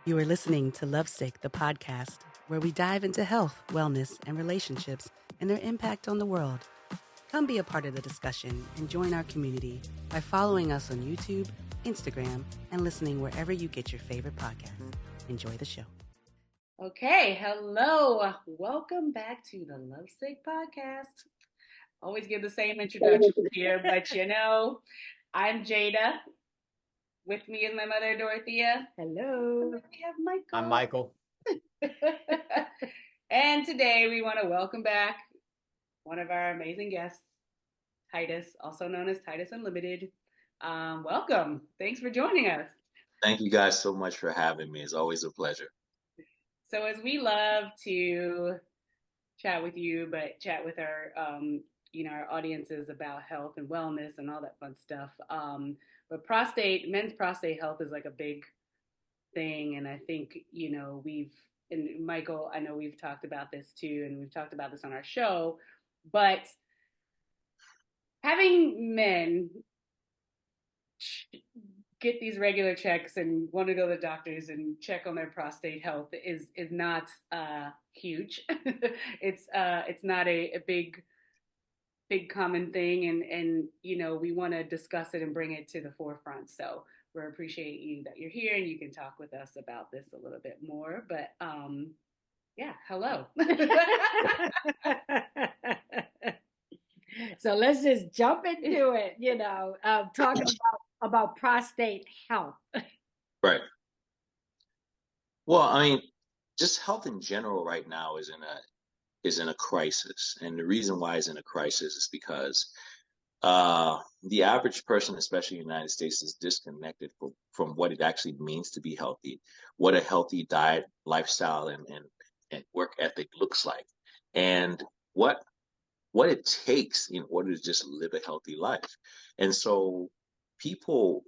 You are listening to Lovesick, the podcast, where we dive into health, wellness, and relationships and their impact on the world. Come be a part of the discussion and join our community by following us on YouTube, Instagram, and listening wherever you get your favorite podcasts. Enjoy the show. Okay, hello. Welcome back to the Lovesick Podcast. Always give the same introduction here, but I'm Jada. With me is my mother, Dorothea. Hello. We have Michael. I'm Michael. And today we want to welcome back one of our amazing guests, Titus, also known as Titus Unlimited. Welcome. Thanks for joining us. Thank you guys so much for having me. It's always a pleasure. So as we love to chat with you, but chat with our, our audiences about health and wellness and all that fun stuff. But men's prostate health is like a big thing. And I think, and Michael, I know we've talked about this too, and we've talked about this on our show, but having men get these regular checks and want to go to the doctors and check on their prostate health is not huge. It's not a big common thing, and we want to discuss it and bring it to the forefront. So we appreciate you that you're here and you can talk with us about this a little bit more. But hello. So let's just jump into it, talking about prostate health. Right. Well, I mean, just health in general right now is in a crisis. And the reason why it's in a crisis is because the average person, especially in the United States, is disconnected from what it actually means to be healthy, what a healthy diet, lifestyle, and work ethic looks like, and what it takes in order to just live a healthy life. And so people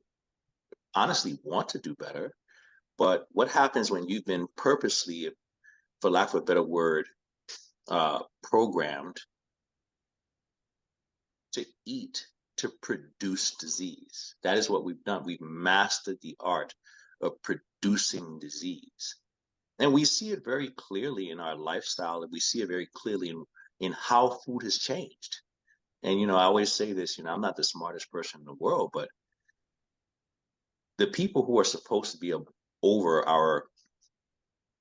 honestly want to do better, but what happens when you've been purposely, for lack of a better word, programmed to eat to produce disease? That is what we've done. We've mastered the art of producing disease. And we see it very clearly in our lifestyle, and we see it very clearly in how food has changed. And, I always say this, I'm not the smartest person in the world, but the people who are supposed to be over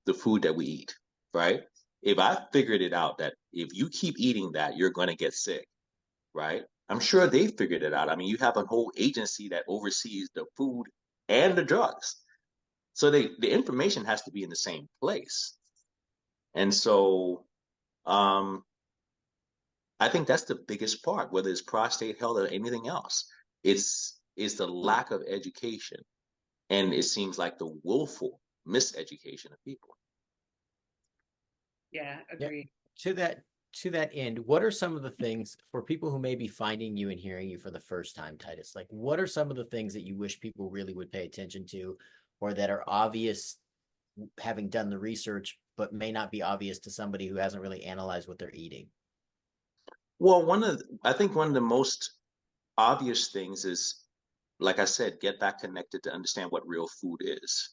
the food that we eat, right? If I figured it out that if you keep eating that, you're going to get sick, right? I'm sure they figured it out. I mean, you have a whole agency that oversees the food and the drugs. So the information has to be in the same place. And so I think that's the biggest part, whether it's prostate health or anything else. It's the lack of education. And it seems like the willful miseducation of people. Yeah, agreed. Yeah. To that end, what are some of the things for people who may be finding you and hearing you for the first time, Titus? Like, what are some of the things that you wish people really would pay attention to, or that are obvious having done the research, but may not be obvious to somebody who hasn't really analyzed what they're eating? Well, I think one of the most obvious things is, like I said, get back connected to understand what real food is.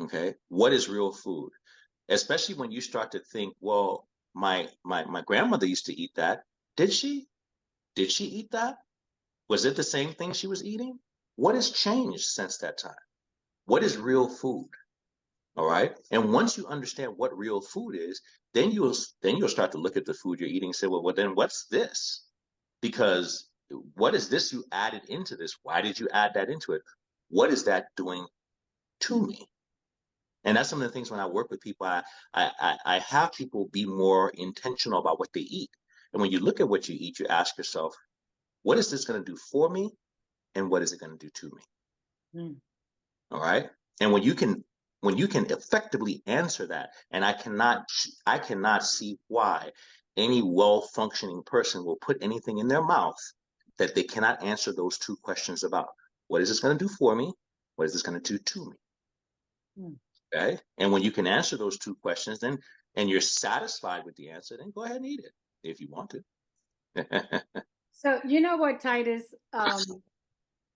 Okay, what is real food? Especially when you start to think, well, my grandmother used to eat that. Did she? Did she eat that? Was it the same thing she was eating? What has changed since that time? What is real food? All right. And once you understand what real food is, then you'll start to look at the food you're eating and say, well, then what's this? Because what is this you added into this? Why did you add that into it? What is that doing to me? And that's some of the things when I work with people, I have people be more intentional about what they eat. And when you look at what you eat, you ask yourself, what is this going to do for me? And what is it going to do to me? All right. And when you can effectively answer that, and I cannot see why any well-functioning person will put anything in their mouth that they cannot answer those two questions about. What is this going to do for me? What is this going to do to me? Okay. And when you can answer those two questions, then, and you're satisfied with the answer, then go ahead and eat it if you want to. So you know what, Titus?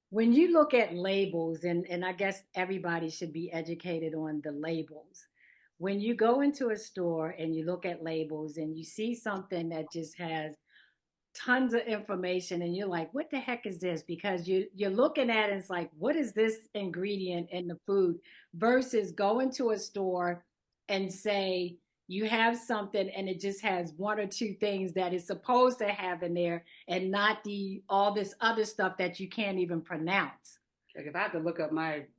When you look at labels, and I guess everybody should be educated on the labels. When you go into a store and you look at labels and you see something that just has tons of information and you're like, what the heck is this? Because you're looking at it and it's like, what is this ingredient in the food? Versus going to a store and say you have something and it just has one or two things that it's supposed to have in there and not the all this other stuff that you can't even pronounce. Like if I have to look up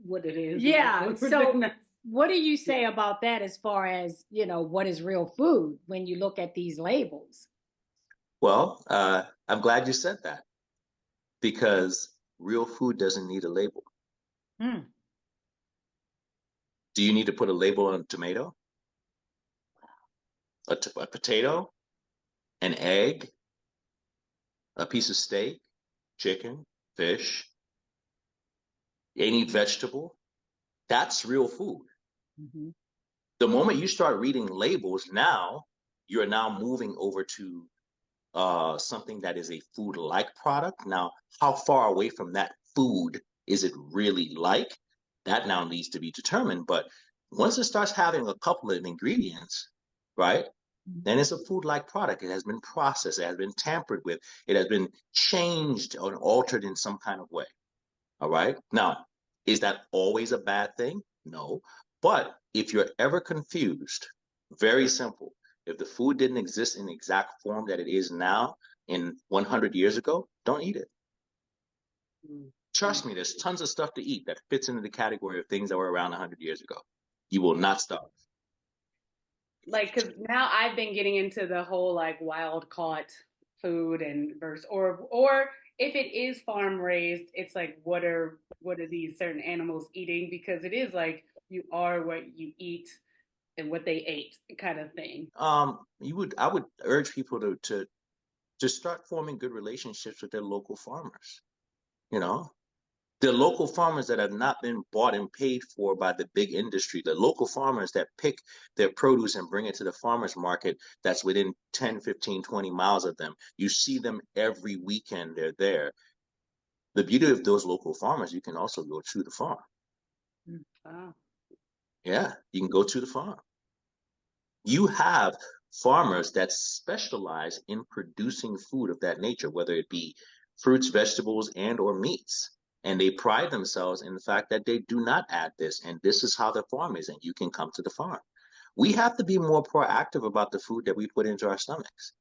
what it is. Yeah. So what do you say about that as far as, what is real food when you look at these labels? Well, I'm glad you said that, because real food doesn't need a label. Hmm. Do you need to put a label on a tomato, a potato, an egg, a piece of steak, chicken, fish, any vegetable? That's real food. Mm-hmm. The moment you start reading labels, now you're now moving over to something that is a food-like product. Now, how far away from that food is it really like? That now needs to be determined. But once it starts having a couple of ingredients, right, then it's a food-like product. It has been processed. It has been tampered with. It has been changed or altered in some kind of way. All right. Now, is that always a bad thing? No. But if you're ever confused, very simple. If the food didn't exist in the exact form that it is now in 100 years ago, don't eat it. Trust me, there's tons of stuff to eat that fits into the category of things that were around 100 years ago. You will not starve. Like, because now I've been getting into the whole like wild caught food and or if it is farm raised, it's like what are these certain animals eating? Because it is like you are what you eat and what they ate kind of thing. I would urge people to start forming good relationships with their local farmers. The local farmers that have not been bought and paid for by the big industry, the local farmers that pick their produce and bring it to the farmers market that's within 10, 15, 20 miles of them. You see them every weekend, they're there. The beauty of those local farmers, you can also go to the farm. Wow. Yeah, you can go to the farm. You have farmers that specialize in producing food of that nature, whether it be fruits, vegetables, and or meats. And they pride themselves in the fact that they do not add this, and this is how the farm is, and you can come to the farm. We have to be more proactive about the food that we put into our stomachs.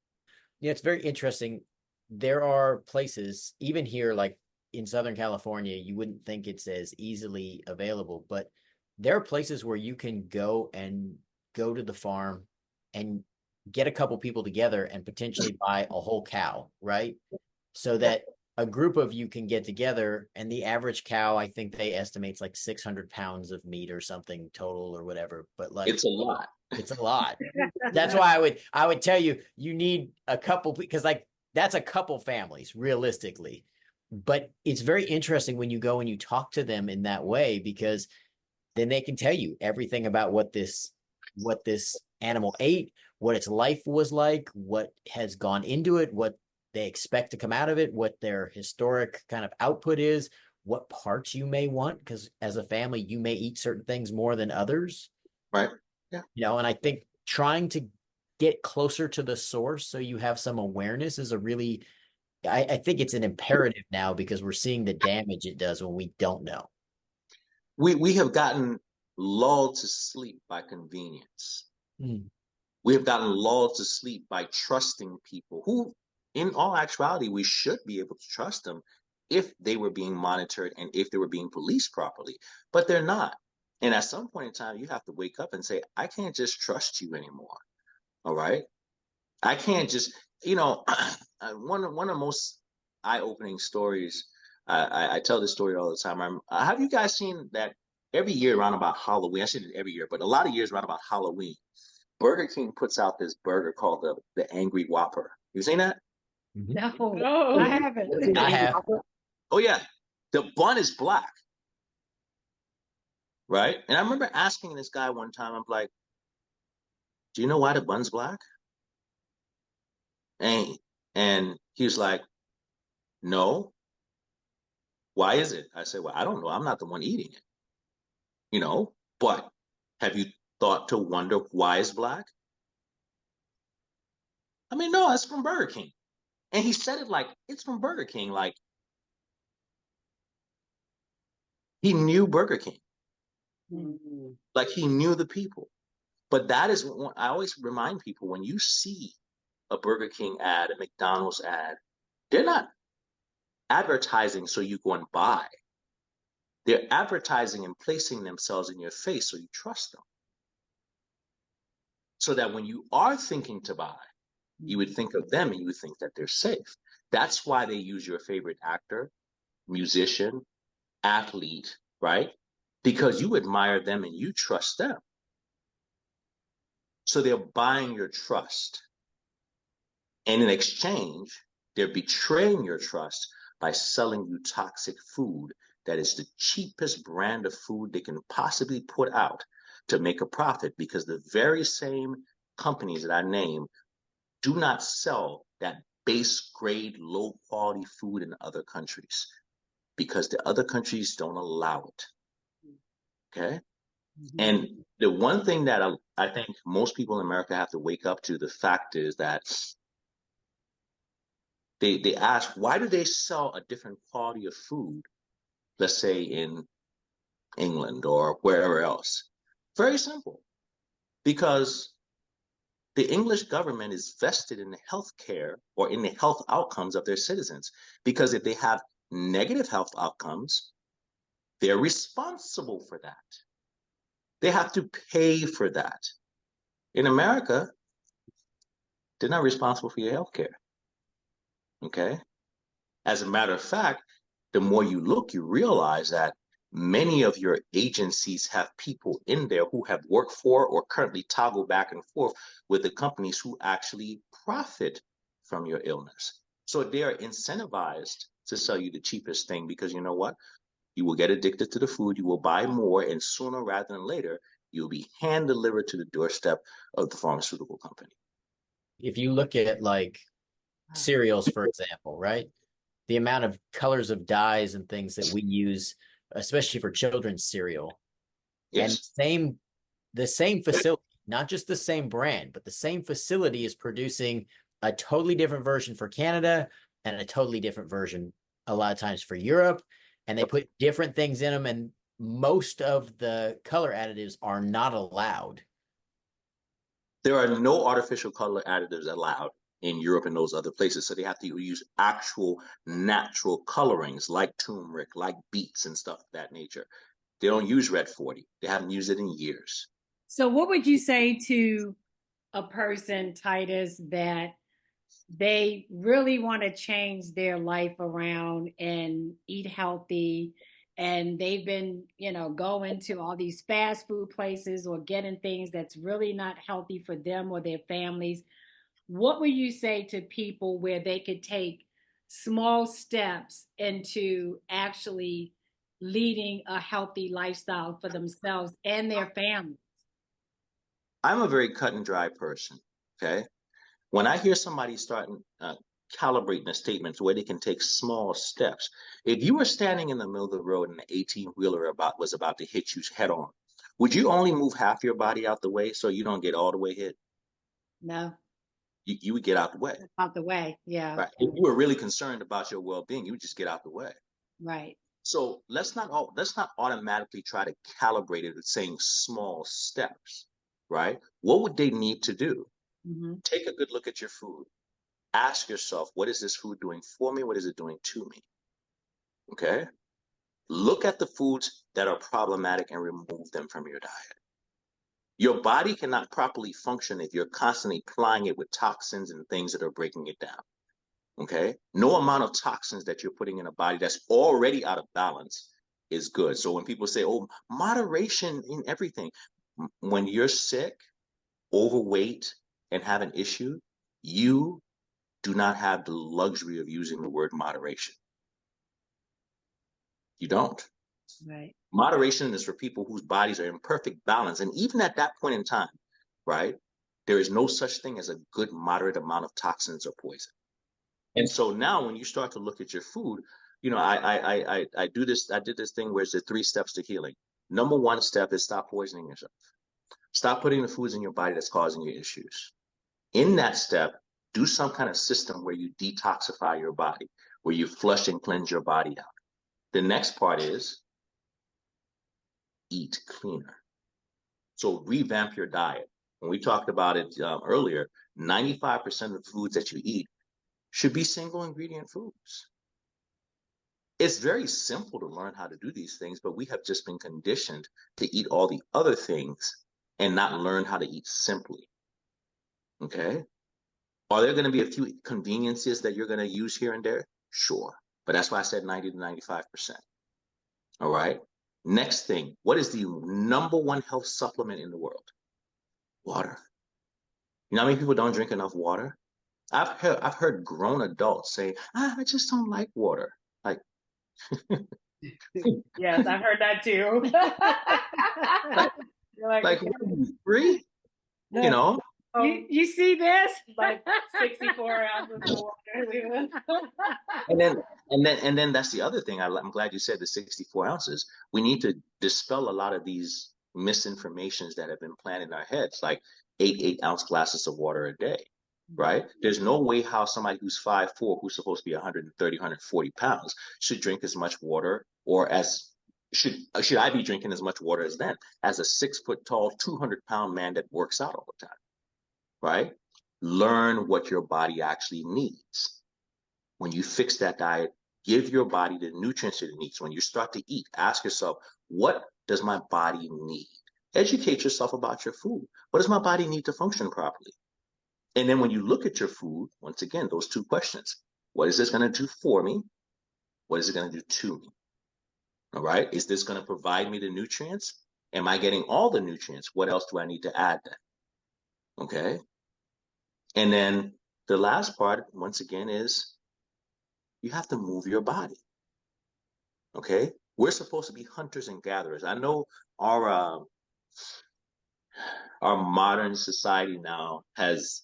Yeah, it's very interesting. There are places, even here, like in Southern California, you wouldn't think it's as easily available, but there are places where you can go to the farm and get a couple people together and potentially buy a whole cow, right? So that a group of you can get together, and the average cow, I think they estimate it's like 600 pounds of meat or something total or whatever. But like, it's a lot. It's a lot. That's why I would tell you need a couple, because like that's a couple families realistically. But it's very interesting when you go and you talk to them in that way, because then they can tell you everything about what this animal ate, what its life was like, what has gone into it, what they expect to come out of it, what their historic kind of output is, what parts you may want, because as a family, you may eat certain things more than others. Right. Yeah. And I think trying to get closer to the source so you have some awareness is I think it's an imperative now, because we're seeing the damage it does when we don't know. We have gotten lulled to sleep by convenience. We have gotten lulled to sleep by trusting people who, in all actuality, we should be able to trust them if they were being monitored and if they were being policed properly, but they're not. And at some point in time, you have to wake up and say, I can't just trust you anymore. All right. I can't just, one of the most eye-opening stories, I tell this story all the time. Have you guys seen that every year around about Halloween? I say it every year, but a lot of years around about Halloween, Burger King puts out this burger called the Angry Whopper. You seen that? No, I haven't. I have. Oh yeah, the bun is black, right? And I remember asking this guy one time, I'm like, "Do you know why the bun's black?" And he was like, "No. Why is it? I say, well, I don't know. I'm not the one eating it, but have you thought to wonder why it's black? I mean, no, it's from Burger King. And he said it like it's from Burger King. Like he knew Burger King. Mm-hmm. Like he knew the people. But that is what I always remind people, when you see a Burger King ad, a McDonald's ad, they're not advertising so you go and buy. They're advertising and placing themselves in your face so you trust them. So that when you are thinking to buy, you would think of them and you would think that they're safe. That's why they use your favorite actor, musician, athlete, right? Because you admire them and you trust them. So they're buying your trust. And in exchange, they're betraying your trust by selling you toxic food that is the cheapest brand of food they can possibly put out to make a profit, because the very same companies that I name do not sell that base grade, low quality food in other countries because the other countries don't allow it. Okay? Mm-hmm. And the one thing that I think most people in America have to wake up to, the fact is that they ask, why do they sell a different quality of food, let's say in England or wherever else? Very simple. Because the English government is vested in the health care or in the health outcomes of their citizens. Because if they have negative health outcomes, they're responsible for that. They have to pay for that. In America, they're not responsible for your health care. Okay? As a matter of fact, the more you look, you realize that many of your agencies have people in there who have worked for or currently toggle back and forth with the companies who actually profit from your illness. So they are incentivized to sell you the cheapest thing, because you know what? You will get addicted to the food, you will buy more, and sooner rather than later, you'll be hand delivered to the doorstep of the pharmaceutical company. If you look at like cereals, for example, right? The amount of colors of dyes and things that we use, especially for children's cereal. Yes. And the same facility, not just the same brand, but the same facility is producing a totally different version for Canada and a totally different version a lot of times for Europe. And they put different things in them, and most of the color additives are not allowed. There are no artificial color additives allowed in Europe and those other places. So they have to use actual natural colorings like turmeric, like beets and stuff of that nature. They don't use Red 40. They haven't used it in years. So what would you say to a person, Titus, that they really want to change their life around and eat healthy, and they've been, going to all these fast food places or getting things that's really not healthy for them or their families? What would you say to people where they could take small steps into actually leading a healthy lifestyle for themselves and their families? I'm a very cut and dry person, okay? When I hear somebody starting calibrating a statement to where they can take small steps, if you were standing in the middle of the road and an 18-wheeler was about to hit you head on, would you only move half your body out the way so you don't get all the way hit? No. You would get out the way. Out the way, yeah. Right. If you were really concerned about your well-being, you would just get out the way. Right. So let's not automatically try to calibrate it with saying small steps, right? What would they need to do? Mm-hmm. Take a good look at your food. Ask yourself, what is this food doing for me? What is it doing to me? Okay? Look at the foods that are problematic and remove them from your diet. Your body cannot properly function if you're constantly plying it with toxins and things that are breaking it down. Okay? No amount of toxins that you're putting in a body that's already out of balance is good. So when people say, oh, moderation in everything, when you're sick, overweight, and have an issue, you do not have the luxury of using the word moderation. You don't. Right. Moderation is for people whose bodies are in perfect balance. And even at that point in time, right, there is no such thing as a good moderate amount of toxins or poison. And so now when you start to look at your food, I do this. I did this thing where it's the 3 steps to healing. Number 1 step is stop poisoning yourself. Stop putting the foods in your body that's causing you issues. In that step, do some kind of system where you detoxify your body, where you flush and cleanse your body out. The next part is eat cleaner. So revamp your diet. When we talked about it earlier, 95% of the foods that you eat should be single ingredient foods. It's very simple to learn how to do these things, but we have just been conditioned to eat all the other things and not learn how to eat simply. Okay? Are there going to be a few conveniences that you're going to use here and there? Sure. But that's why I said 90 to 95%. All right? Next thing, what is the number 1 health supplement in the world? Water. You know how many people don't drink enough water? I've heard grown adults say, I just don't like water. Like, yes, I've heard that too. like free? No. You know? You see this? Like 64 ounces of water. And then that's the other thing. I'm glad you said the 64 ounces. We need to dispel a lot of these misinformations that have been planted in our heads, like 8-ounce glasses of water a day, right? There's no way how somebody who's 5'4", who's supposed to be 130, 140 pounds, should drink as much water, or as should I be drinking as much water as them, as a 6 foot tall, 200-pound man that works out all the time, right? Learn what your body actually needs. When you fix that diet, give your body the nutrients it needs. When you start to eat, ask yourself, what does my body need? Educate yourself about your food. What does my body need to function properly? And then when you look at your food, once again, those 2 questions. What is this going to do for me? What is it going to do to me? All right. Is this going to provide me the nutrients? Am I getting all the nutrients? What else do I need to add then? Okay. And then the last part, once again, is you have to move your body. Okay. We're supposed to be hunters and gatherers. I know our modern society now has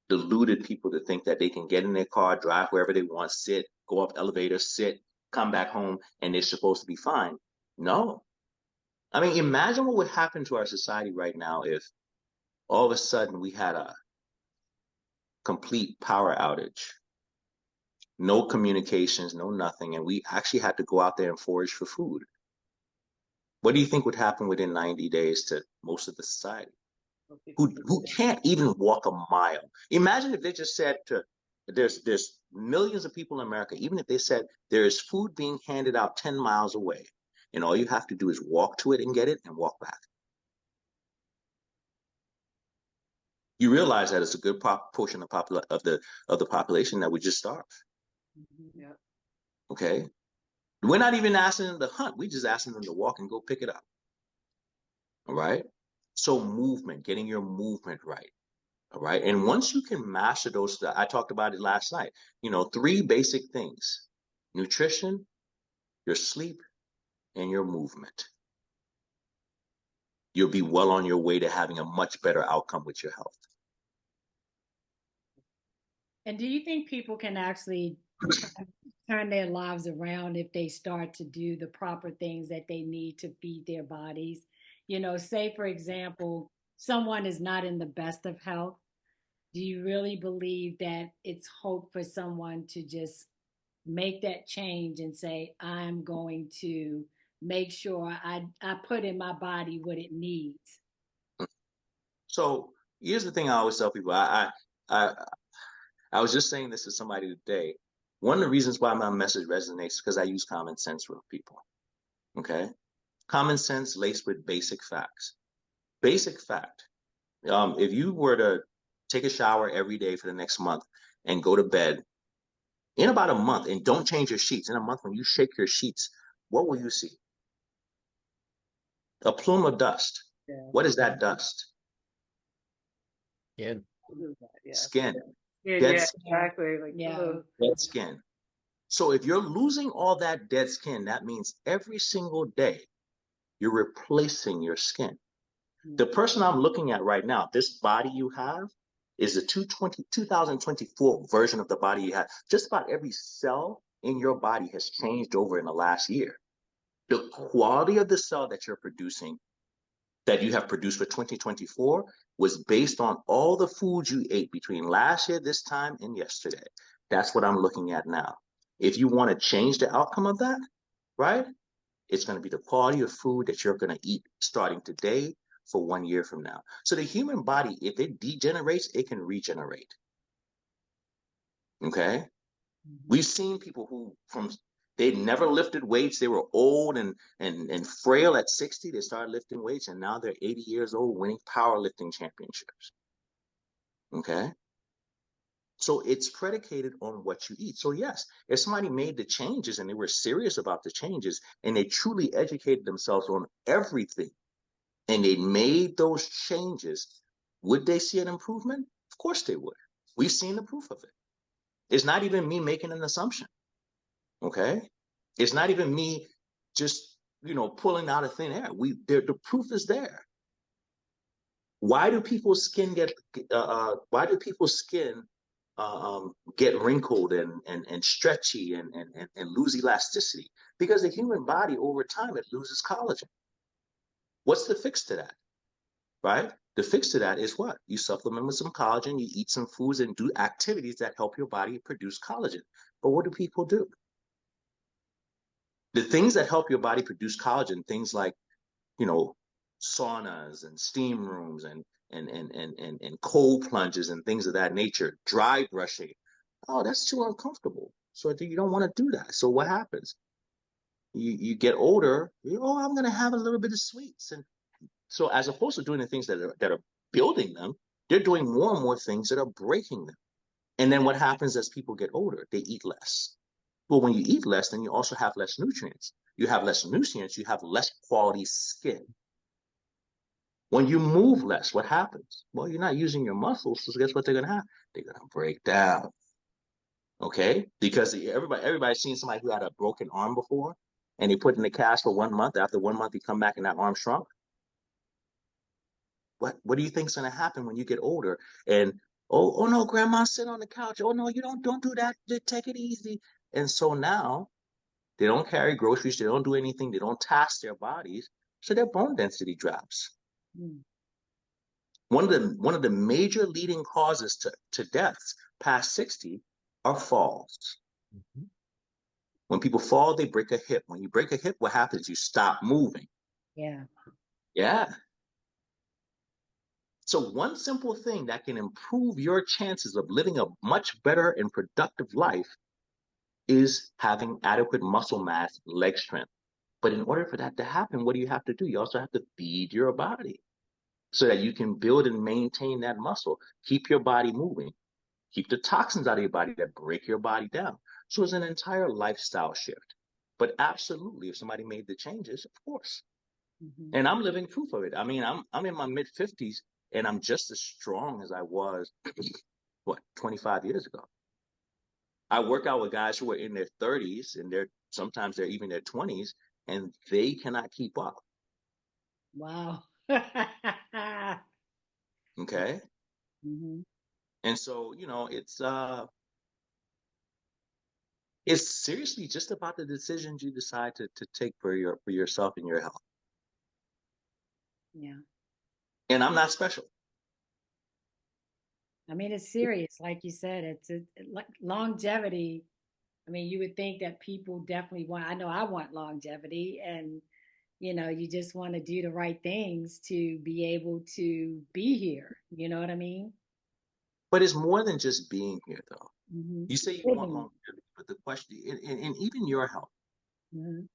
deluded people to think that they can get in their car, drive wherever they want, sit, go up elevators, sit, come back home, and they're supposed to be fine. No. I mean, imagine what would happen to our society right now if all of a sudden we had a complete power outage, no communications, no nothing, and we actually had to go out there and forage for food. What do you think would happen within 90 days to most of the society who can't even walk a mile? Imagine if they just said there's millions of people in America, even if they said there is food being handed out 10 miles away, and all you have to do is walk to it and get it and walk back. You realize that it's a good portion of the population that would just starve. Yeah. Okay. We're not even asking them to hunt. We're just asking them to walk and go pick it up. All right. So movement, getting your movement right. All right. And once you can master those, I talked about it last night, 3 basic things: nutrition, your sleep, and your movement. You'll be well on your way to having a much better outcome with your health. And do you think people can actually turn their lives around if they start to do the proper things that they need to feed their bodies? Say, for example, someone is not in the best of health. Do you really believe that it's hope for someone to just make that change and say, I'm going to make sure I put in my body what it needs? So here's the thing I always tell people. I was just saying this to somebody today. One of the reasons why my message resonates is because I use common sense with people. Okay? Common sense laced with basic facts. Basic fact. If you were to take a shower every day for the next month and go to bed in about a month and don't change your sheets, in a month when you shake your sheets, what will you see? A plume of dust. Yeah. What is that dust? Yeah. Skin. Yeah, exactly. Dead skin. So if you're losing all that dead skin, that means every single day you're replacing your skin. Mm-hmm. The person I'm looking at right now, this body you have, is the 2024 version of the body you have. Just about every cell in your body has changed over in the last year. The quality of the cell that you're producing, that you have produced for 2024, was based on all the foods you ate between last year, this time, and yesterday. That's what I'm looking at now. If you want to change the outcome of that, right, it's going to be the quality of food that you're going to eat starting today for 1 year from now. So the human body, if it degenerates, it can regenerate. Okay? We've seen people who they never lifted weights. They were old and frail at 60. They started lifting weights, and now they're 80 years old winning powerlifting championships. Okay? So it's predicated on what you eat. So yes, if somebody made the changes and they were serious about the changes and they truly educated themselves on everything and they made those changes, would they see an improvement? Of course they would. We've seen the proof of it. It's not even me making an assumption. Okay? It's not even me just, pulling out of thin air. The proof is there. Why do people's skin get wrinkled and stretchy and lose elasticity? Because the human body over time, it loses collagen. What's the fix to that? Right? The fix to that is what? You supplement with some collagen, you eat some foods and do activities that help your body produce collagen. But what do people do? The things that help your body produce collagen, things like, saunas and steam rooms and cold plunges and things of that nature, dry brushing. Oh, that's too uncomfortable. So you don't want to do that. So what happens? You get older, I'm going to have a little bit of sweets. And so as opposed to doing the things that are building them, they're doing more and more things that are breaking them. And then what happens as people get older? They eat less. Well, when you eat less, then you also have less nutrients. You have less nutrients, you have less quality skin. When you move less, what happens? Well, you're not using your muscles, so guess what they're going to have? They're going to break down. Okay? Because everybody's seen somebody who had a broken arm before, and they put in the cast for 1 month. After 1 month, you come back and that arm shrunk. What do you think is going to happen when you get older? And oh no, grandma, sit on the couch. Oh no, you don't do that. Take it easy. And so now they don't carry groceries. They don't do anything. They don't task their bodies. So their bone density drops. Mm. One of the major leading causes to deaths past 60 are falls. Mm-hmm. When people fall, they break a hip. When you break a hip, what happens? You stop moving. Yeah. Yeah. So one simple thing that can improve your chances of living a much better and productive life is having adequate muscle mass, leg strength. But in order for that to happen, what do you have to do? You also have to feed your body so that you can build and maintain that muscle. Keep your body moving. Keep the toxins out of your body that break your body down. So it's an entire lifestyle shift. But absolutely, if somebody made the changes, of course. Mm-hmm. And I'm living proof of it. I mean, I'm in my mid-50s, and I'm just as strong as I was, 25 years ago. I work out with guys who are in their 30s, and sometimes they're even their 20s, and they cannot keep up. Wow. Okay. Mm-hmm. And so, it's seriously just about the decisions you decide to take for yourself and your health. Yeah. And I'm not special. I mean, it's serious. Like you said, it's like longevity. I mean, you would think that people definitely I know I want longevity, and, you just want to do the right things to be able to be here. You know what I mean? But it's more than just being here, though. Mm-hmm. You say you want longevity, but the question, and even your health. Mm-hmm.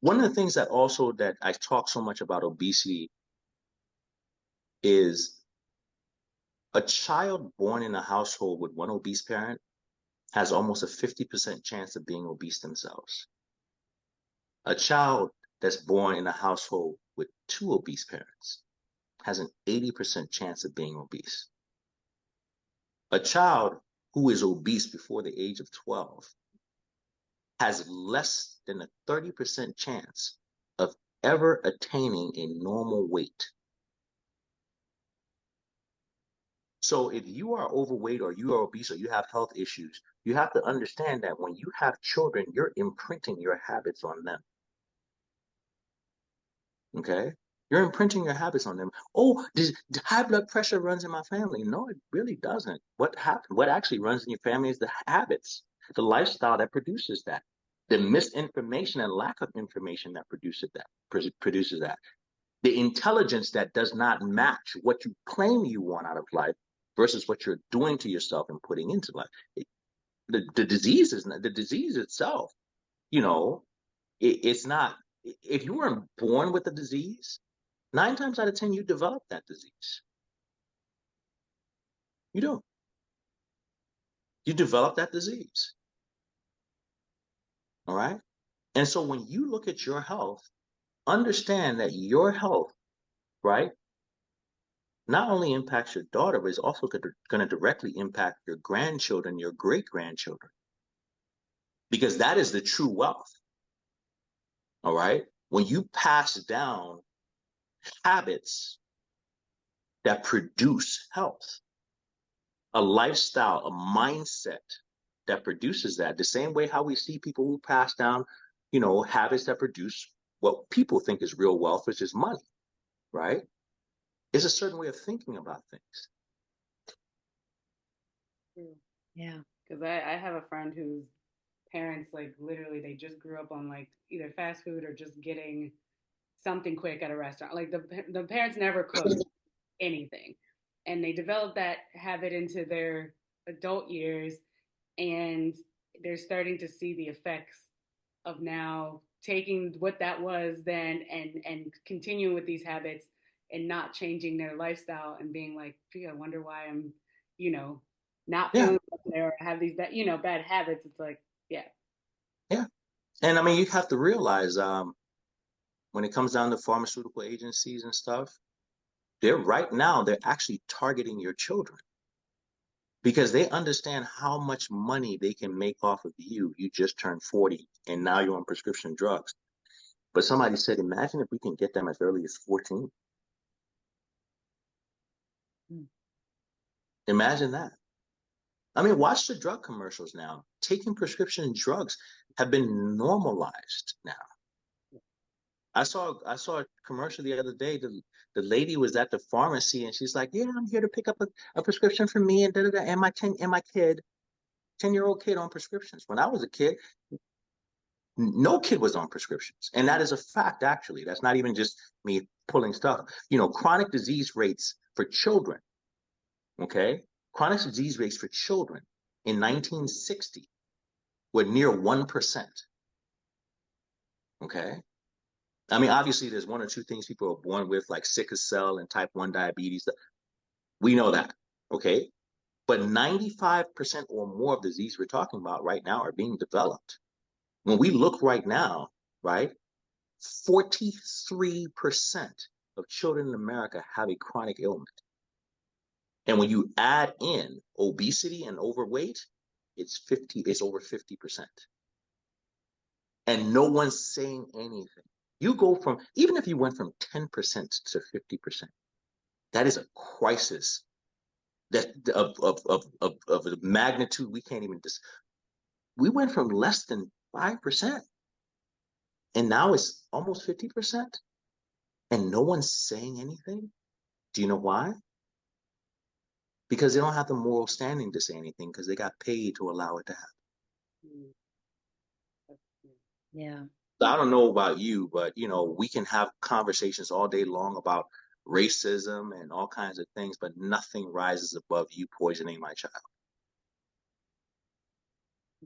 One of the things that I talk so much about obesity is a child born in a household with one obese parent has almost a 50% chance of being obese themselves. A child that's born in a household with two obese parents has an 80% chance of being obese. A child who is obese before the age of 12 has less than a 30% chance of ever attaining a normal weight. So if you are overweight or you are obese or you have health issues, you have to understand that when you have children, you're imprinting your habits on them. Okay? You're imprinting your habits on them. Oh, high blood pressure runs in my family. No, it really doesn't. What happened? What actually runs in your family is the habits, the lifestyle that produces that, the misinformation and lack of information that produces that, the intelligence that does not match what you claim you want out of life versus what you're doing to yourself and putting into life. The disease is the disease itself. You know, it's not. If you weren't born with a disease, 9 times out of 10, you develop that disease. You do. You develop that disease. All right. And so when you look at your health, understand that your health, right, not only impacts your daughter, but it's also going to directly impact your grandchildren, your great grandchildren, because that is the true wealth. All right. When you pass down habits that produce health, a lifestyle, a mindset that produces that, the same way how we see people who pass down, habits that produce what people think is real wealth, which is money, right? It's a certain way of thinking about things. Yeah. Because I have a friend whose parents, like, literally, they just grew up on, like, either fast food or just getting something quick at a restaurant. Like, the parents never cooked anything. And they developed that habit into their adult years. And they're starting to see the effects of now taking what that was then and continuing with these habits and not changing their lifestyle and being like, gee, I wonder why I'm, not feeling there or have these bad habits. It's like, yeah. Yeah. And I mean, you have to realize when it comes down to pharmaceutical agencies and stuff, they're actually targeting your children because they understand how much money they can make off of you. You just turned 40 and now you're on prescription drugs. But somebody said, imagine if we can get them as early as 14. Imagine that. I mean, watch the drug commercials now. Taking prescription drugs have been normalized now. I saw a commercial the other day. The lady was at the pharmacy and she's like, "Yeah, I'm here to pick up a prescription for me and and my 10-year-old kid on prescriptions." When I was a kid, no kid was on prescriptions, and that is a fact. Actually, that's not even just me pulling stuff. Chronic disease rates for children. Okay, chronic disease rates for children in 1960 were near 1%. Okay. I mean, obviously, there's one or two things people are born with, like sickle cell and type 1 diabetes. We know that, okay? But 95% or more of the disease we're talking about right now are being developed. When we look right now, right, 43% of children in America have a chronic ailment. And when you add in obesity and overweight, it's over 50%. And no one's saying anything. You go from, even if you went from 10% to 50%, that is a crisis that of the magnitude we can't even we went from less than 5% and now it's almost 50% and no one's saying anything. Do you know why? Because they don't have the moral standing to say anything because they got paid to allow it to happen. Yeah. I don't know about you, but we can have conversations all day long about racism and all kinds of things, but nothing rises above you poisoning my child.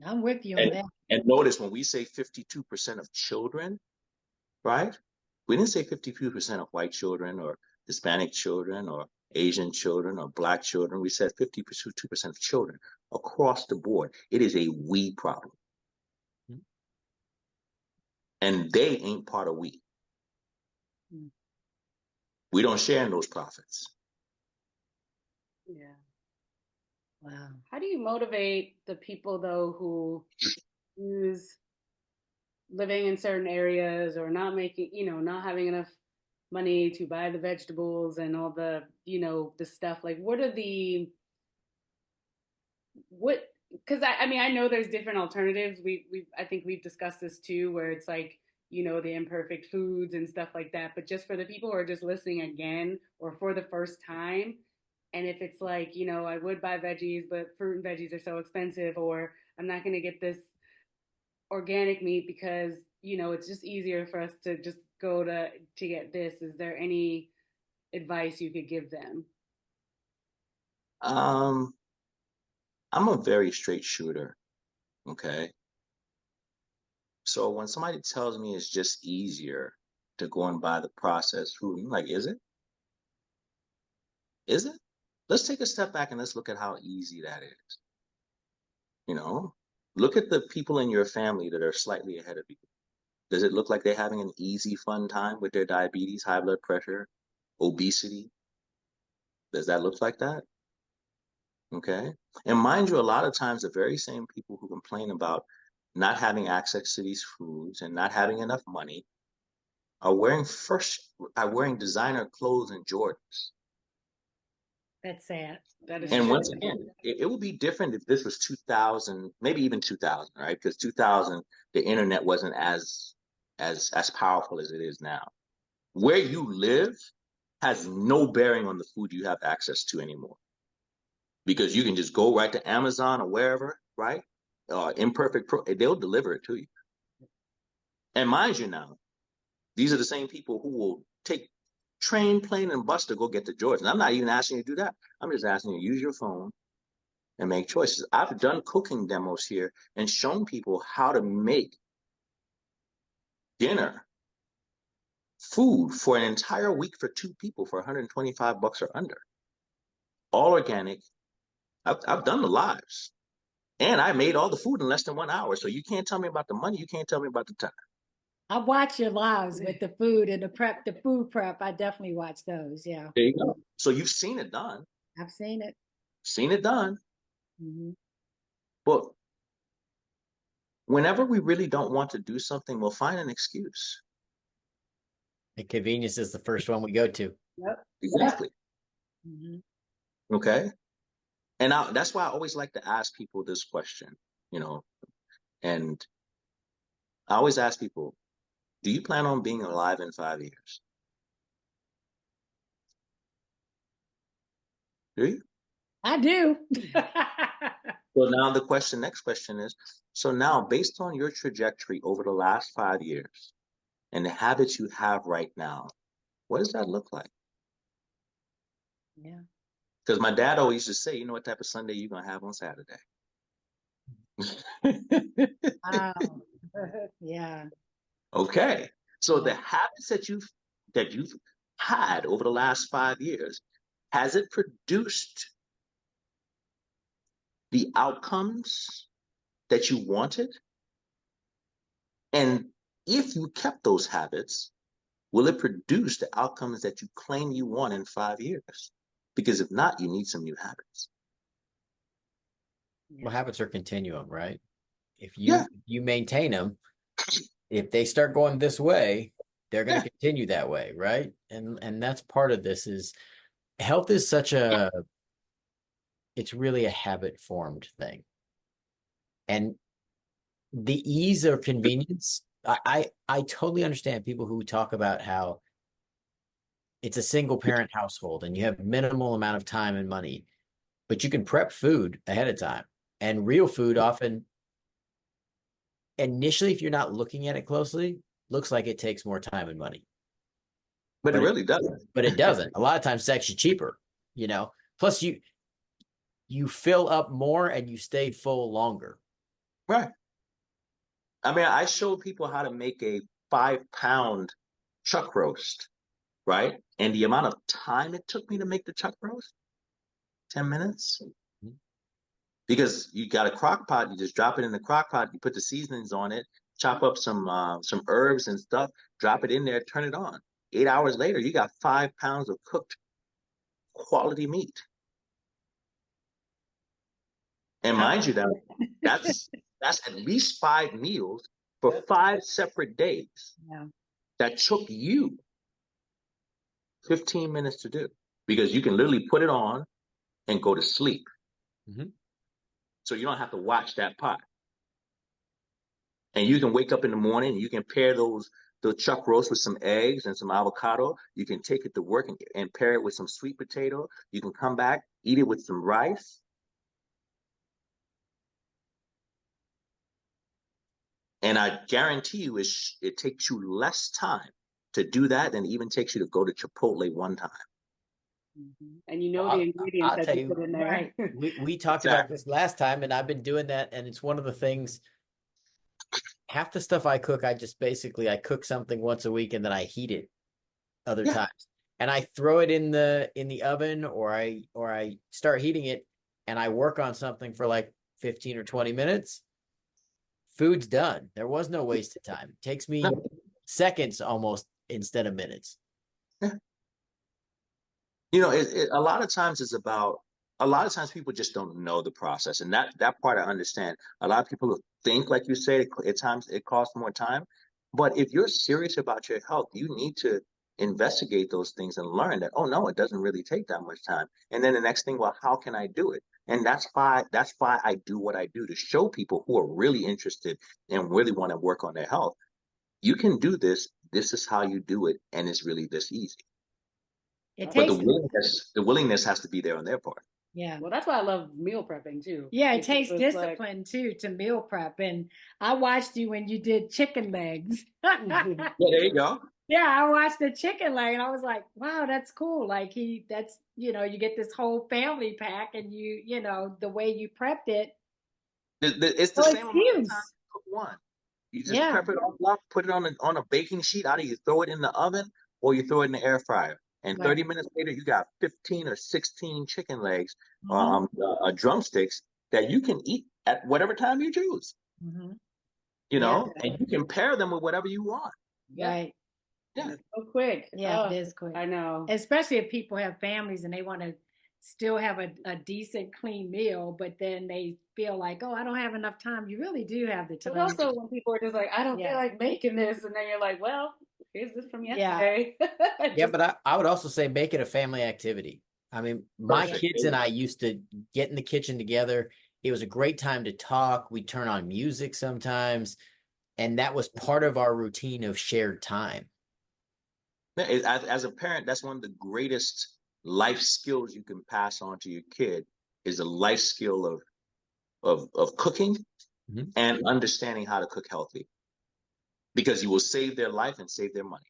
I'm with you on that. And notice when we say 52% of children, right? We didn't say 52% of white children or Hispanic children or Asian children or Black children. We said 52% of children across the board. It is a we problem. And they ain't part of we. We don't share in those profits. Yeah. Wow. How do you motivate the people, though, who use living in certain areas or not making, not having enough money to buy the vegetables and all the, the stuff. Like, because I mean, I know there's different alternatives. I think we've discussed this too, where it's like, the imperfect foods and stuff like that. But just for the people who are just listening again or for the first time, and if it's like, I would buy veggies, but fruit and veggies are so expensive, or I'm not going to get this organic meat because, it's just easier for us to just go to get this. Is there any advice you could give them? I'm a very straight shooter. Okay. So when somebody tells me it's just easier to go and buy the processed food, I'm like, is it? Is it? Let's take a step back and let's look at how easy that is. Look at the people in your family that are slightly ahead of you. Does it look like they're having an easy, fun time with their diabetes, high blood pressure, obesity? Does that look like that? Okay. And mind you, a lot of times the very same people who complain about not having access to these foods and not having enough money are wearing designer clothes and Jordans. That's sad. That is And true. once again, it would be different if this was 2000, maybe even 2000, right? Because 2000, the internet wasn't as powerful as it is now. Where you live has no bearing on the food you have access to anymore. Because you can just go right to Amazon or wherever, right? They'll deliver it to you. And mind you now, these are the same people who will take train, plane, and bus to go get the Jordans. I'm not even asking you to do that. I'm just asking you to use your phone and make choices. I've done cooking demos here and shown people how to make dinner, food for an entire week for 2 people for $125 or under. All organic. I've done the lives. And I made all the food in less than 1 hour. So you can't tell me about the money. You can't tell me about the time. I watch your lives with the food and the food prep. I definitely watch those. Yeah. There you go. So you've seen it done. I've seen it. Seen it done. Mm-hmm. But whenever we really don't want to do something, we'll find an excuse. And convenience is the first one we go to. Yep. Exactly. Mm-hmm. Okay. And that's why I always like to ask people this question, and I always ask people, do you plan on being alive in 5 years? Do you? I do. So now next question is, so now based on your trajectory over the last 5 years and the habits you have right now, what does that look like? Yeah. Because my dad always used to say, what type of Sunday you're going to have on Saturday? Wow. Yeah. Okay. So the habits that you've had over the last 5 years, has it produced the outcomes that you wanted? And if you kept those habits, will it produce the outcomes that you claim you want in 5 years? Because if not, you need some new habits. Well, habits are continuum, right? If you maintain them, if they start going this way, they're going to continue that way, right? And that's part of this. Is health is it's really a habit formed thing. And the ease or convenience, I totally understand people who talk about how it's a single parent household and you have minimal amount of time and money, but you can prep food ahead of time. And real food often, initially, if you're not looking at it closely, looks like it takes more time and money. But it really doesn't. But it doesn't. A lot of times it's actually cheaper, Plus you fill up more and you stay full longer. Right. I mean, I show people how to make a 5-pound chuck roast, right? And the amount of time it took me to make the chuck roast, 10 minutes. Because you got a crock pot, you just drop it in the crock pot, you put the seasonings on it, chop up some herbs and stuff, drop it in there, turn it on. 8 hours later, you got 5 pounds of cooked quality meat. And mind you, that's at least 5 meals for 5 separate days. Yeah. That took you 15 minutes to do because you can literally put it on and go to sleep. Mm-hmm. So you don't have to watch that pot. And you can wake up in the morning and you can pair the chuck roast with some eggs and some avocado. You can take it to work and pair it with some sweet potato. You can come back, eat it with some rice. And I guarantee you it takes you less time to do that than it even takes you to go to Chipotle one time. Mm-hmm. And you know Well, the ingredients I'll that tell you you, put in there. Right. we talked about this last time, and I've been doing that, and it's one of the things. Half the stuff I cook, I cook something once a week and then I heat it other times. And I throw it in the oven or I start heating it and I work on something for like 15 or 20 minutes. Food's done. There was no wasted time. It takes me seconds almost instead of minutes. Yeah. You know, a lot of times a lot of times people just don't know the process. And that part I understand. A lot of people think, like you say, at times it costs more time. But if you're serious about your health, you need to investigate those things and learn that, oh no, it doesn't really take that much time. And then the next thing, well, how can I do it? And that's why I do what I do, to show people who are really interested and really want to work on their health. You can do this. This is how you do it, and it's really this easy. It But takes the willingness has to be there on their part. Yeah. Well, that's why I love meal prepping too. Yeah, it It's takes just discipline too to meal prep. And I watched you when you did chicken legs. Yeah, there you go. Yeah, I watched the chicken leg and I was like, wow, that's cool. Like you get this whole family pack and the way you prepped it. It's the So same it's amount of huge. time to cook one. You just Yeah. prep it all up, put it on a baking sheet. Either you throw it in the oven or you throw it in the air fryer. And Right. 30 minutes later, you got 15 or 16 chicken legs, Mhm. drumsticks that you can eat at whatever time you choose. Mhm. You Yeah. know, and you can pair them with whatever you want. Right. Yeah. It's so quick. Yeah, Oh, it is quick. I know. Especially if people have families and they want to still have a decent, clean meal, but then they feel like, oh, I don't have enough time. You really do have the But time. also when people are just like, I don't Yeah. feel like making this, and then you're like, well, here's this from Yeah. yesterday. Yeah, but I would also say make it a family activity. I mean, my Perfect. kids and I used to get in the kitchen together. It was a great time to talk. We'd turn on music sometimes, and that was part of our routine of shared time. As a parent, that's one of the greatest life skills you can pass on to your kid, is a life skill of cooking and understanding how to cook healthy, because you will save their life and save their money.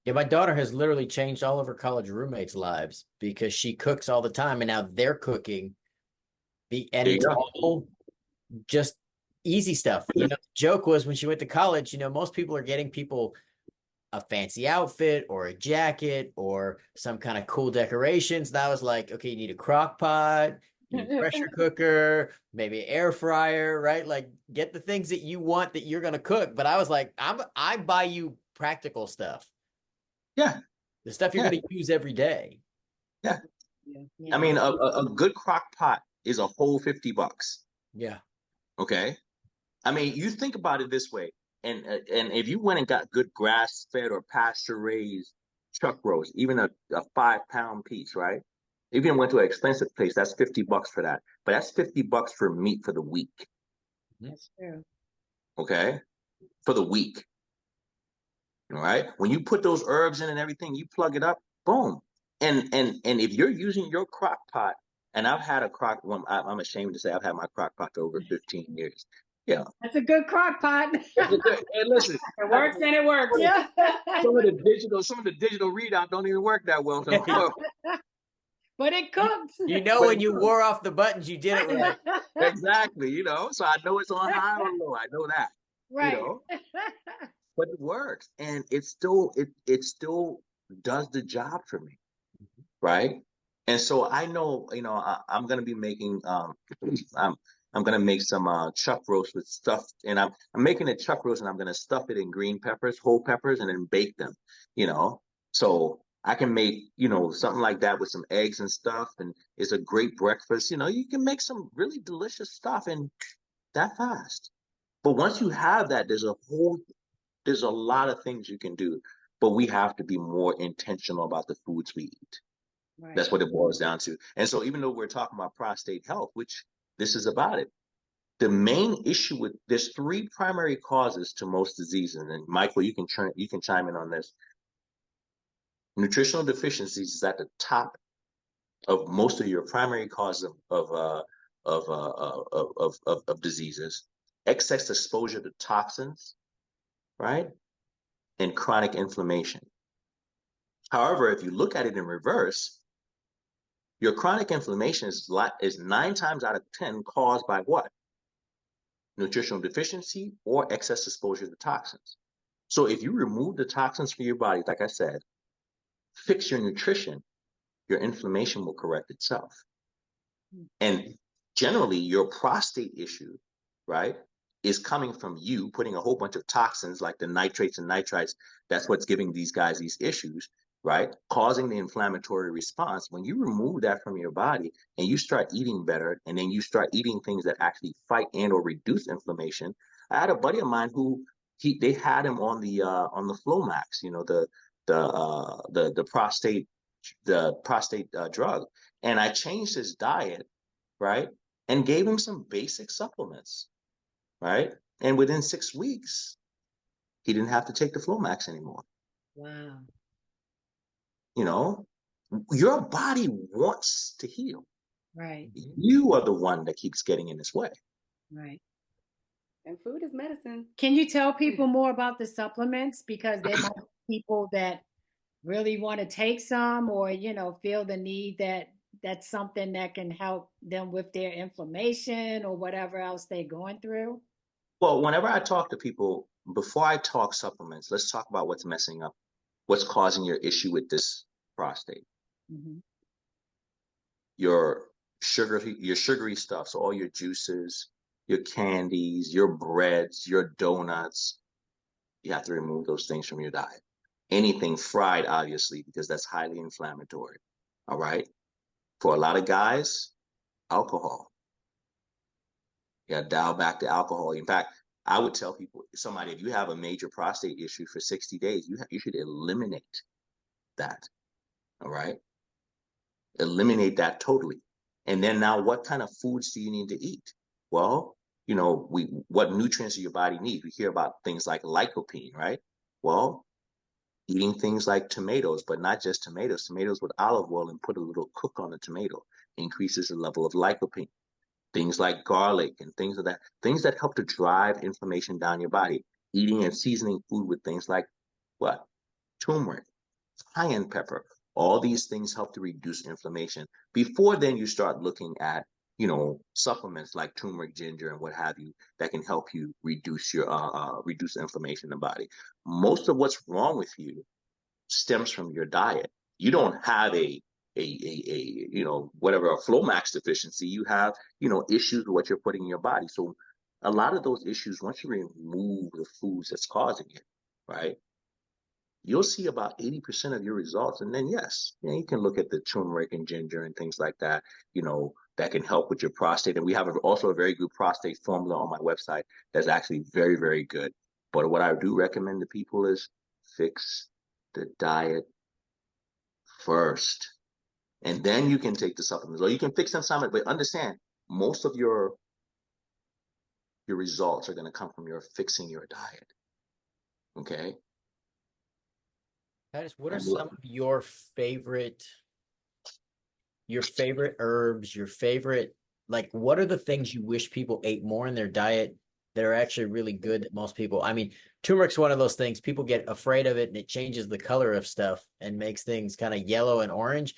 Yeah, my daughter has literally changed all of her college roommates' lives because she cooks all the time, and now they're cooking. And it's all just easy stuff. The joke was when she went to college, most people are getting people a fancy outfit or a jacket or some kind of cool decorations. And I was like, okay, you need a crock pot, you need a pressure cooker, maybe an air fryer, right? Like get the things that you want that you're going to cook. But I was like, I buy you practical stuff. Yeah. The stuff you're going to use every day. Yeah. Yeah. I mean, a good crock pot is a whole $50. Yeah. Okay. I mean, you think about it this way. And if you went and got good grass-fed or pasture-raised chuck roast, even a 5-pound piece, right? If you went to an expensive place, that's $50 for that. But that's $50 for meat for the week. That's true. Okay, for the week. All right. When you put those herbs in and everything, you plug it up, boom. And if you're using your crock pot, and I've had a crock one, I'm ashamed to say I've had my crock pot for over 15 years. Yeah. That's a good crock pot. And listen, it works and it works. Yeah. some of the digital readout don't even work that well. So. But it cooks. When you wore off the buttons, you did it right. Exactly, so I know it's on high or low. I know that. Right. But it works, and it still does the job for me, right? And so I know, I'm gonna be making I'm gonna make some chuck roast with stuff, and I'm making a chuck roast, and I'm gonna stuff it in green peppers, whole peppers, and then bake them, So I can make, something like that with some eggs and stuff, and it's a great breakfast. You can make some really delicious stuff in that fast. But once you have that, there's a lot of things you can do. but we have to be more intentional about the foods we eat. Right. That's what it boils down to. And so even though we're talking about prostate health, which this is about it, the main issue with there's three primary causes to most diseases. And Michael, you can chime in on this. Nutritional deficiencies is at the top of most of your primary causes of diseases. Excess exposure to toxins, right? And chronic inflammation. However, if you look at it in reverse, your chronic inflammation is 9 times out of 10 caused by what? Nutritional deficiency or excess exposure to toxins. So if you remove the toxins from your body, like I said, fix your nutrition, your inflammation will correct itself. And generally, your prostate issue, right, is coming from you putting a whole bunch of toxins like the nitrates and nitrites. That's what's giving these guys these issues, right? Causing the inflammatory response. When you remove that from your body and you start eating better, and then you start eating things that actually fight and or reduce inflammation. I had a buddy of mine who they had him on the Flomax, you know, the prostate drug, and I changed his diet, right, and gave him some basic supplements, right, and within 6 weeks, he didn't have to take the Flomax anymore. Wow. You know, your body wants to heal. Right. You are the one that keeps getting in its way. Right. And food is medicine. Can you tell people more about the supplements? Because there might be people that really want to take some, or, you know, feel the need that that's something that can help them with their inflammation or whatever else they're going through. Well, whenever I talk to people, before I talk supplements, let's talk about what's messing up, what's causing your issue with this prostate. Mm-hmm. Your sugary stuff, so all your juices, your candies, your breads, your donuts, you have to remove those things from your diet. Anything fried, obviously, because that's highly inflammatory. All right. For a lot of guys, alcohol. You got to dial back the alcohol. In fact, I would tell people, somebody, if you have a major prostate issue for 60 days, you should eliminate that. All right. Eliminate that totally. And then now, what kind of foods do you need to eat? Well, you know, what nutrients do your body need? We hear about things like lycopene, right? Well, eating things like tomatoes, but not just tomatoes with olive oil, and put a little cook on the tomato increases the level of lycopene. Things like garlic and things that help to drive inflammation down your body. Eating and seasoning food with things like what? Turmeric, cayenne pepper. All these things help to reduce inflammation. Before then, you start looking at, you know, supplements like turmeric, ginger, and what have you that can help you reduce reduce inflammation in the body. Most of what's wrong with you stems from your diet. You don't have a you know, whatever, a Flomax deficiency. You have, you know, issues with what you're putting in your body. So a lot of those issues, once you remove the foods that's causing it, right, you'll see about 80% of your results. And then, yes, you know, you can look at the turmeric and ginger and things like that, you know, that can help with your prostate. And we have also a very good prostate formula on my website that's actually very, very good. But what I do recommend to people is fix the diet first. And then you can take the supplements, or you can fix them some, but understand most of your results are going to come from your fixing your diet. Okay. Titus, what are some of your favorite herbs, your favorite, like, what are the things you wish people ate more in their diet that are actually really good that most people, I mean, turmeric's one of those things, people get afraid of it and it changes the color of stuff and makes things kind of yellow and orange.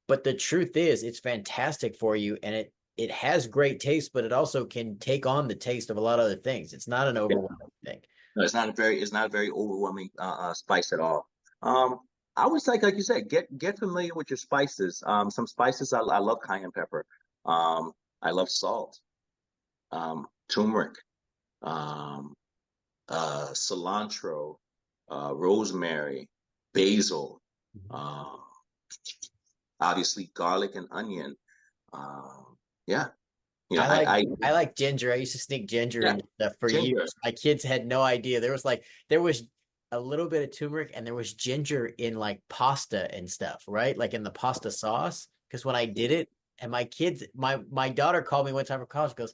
But the truth is, it's fantastic for you, and it has great taste, but it also can take on the taste of a lot of other things. It's not an overwhelming thing. No, it's not a very overwhelming spice at all. I would like you said, get familiar with your spices. Some spices, I love cayenne pepper. I love salt, turmeric, cilantro, rosemary, basil. Obviously garlic and onion. Yeah. You know, I like ginger. I used to sneak ginger into stuff for years. My kids had no idea. There was a little bit of turmeric, and there was ginger in like pasta and stuff, right? Like in the pasta sauce. Because when I did it, and my kids, my daughter called me one time for college, goes,